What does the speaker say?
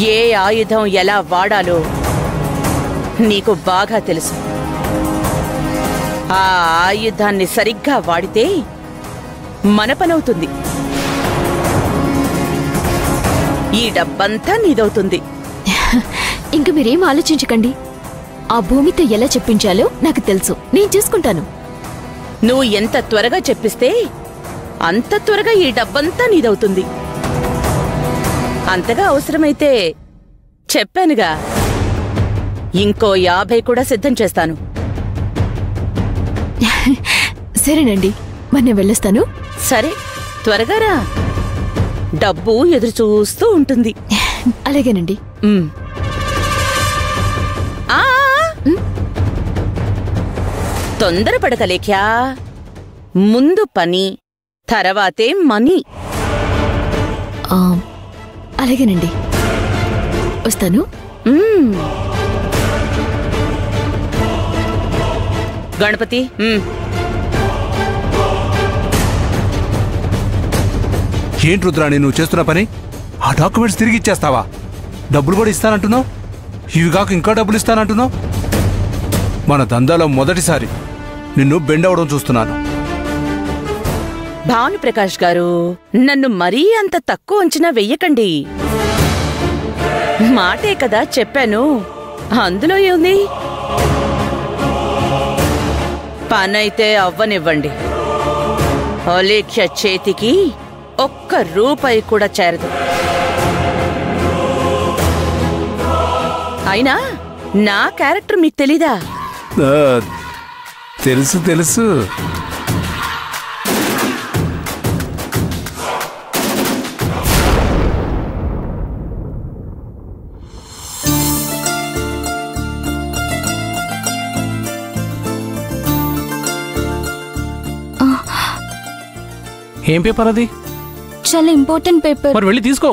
ఏ ఆయుధం ఎలా వాడాలో నీకు బాగా తెలుసు. ఆ ఆయుధాన్ని సరిగ్గా వాడితే మన పనవుతుంది. ఈ డబ్బంతా నీదవుతుంది. ఇంక మీరేం ఆలోచించకండి. ఆ భూమితో ఎలా చెప్పించాలో నాకు తెలుసు. నేను చూసుకుంటాను. నువ్వు ఎంత త్వరగా చెప్పిస్తే అంత త్వరగా ఈ డబ్బంతా నీదవుతుంది. అంతగా అవసరమైతే చెప్పానుగా, ఇంకో 50 కూడా సిద్ధం చేస్తాను. సరేనండి, మరి నేను వెళ్ళొస్తాను. సరే, త్వరగా రా. డబ్బు ఎదురు చూస్తూ ఉంటుంది. అలాగేనండి. తొందరపడకలేఖ్యా. ముందు పని, తర్వాతే మనీ. అలాగేనండి, వస్తాను. గణపతి, ఏంటి రుద్రాణి నువ్వు చేస్తున్న పని? ఆ డాక్యుమెంట్స్ తిరిగి ఇచ్చేస్తావా? డబ్బులు కూడా ఇస్తానంటున్నావు. ఇవి కాక ఇంకా డబ్బులు ఇస్తానంటున్నావు. మన దందాలో మొదటిసారి నిన్ను బెండవడం చూస్తున్నాను. భానుప్రకాష్ గారు, నన్ను మరీ అంత తక్కువ అంచనా వెయ్యకండి. మాటే కదా చెప్పాను, అందులో ఏముంది? పనైతే అవ్వనివ్వండి. అలేఖ్య చేతికి ఒక్క రూపాయి కూడా చేరదు. అయినా నా క్యారెక్టర్ మీకు తెలీదా? తెలుసు తెలుసు. ఏం పేపర్ అది? చాలా ఇంపార్టెంట్ పేపర్. మరి వెళ్ళి తీసుకో.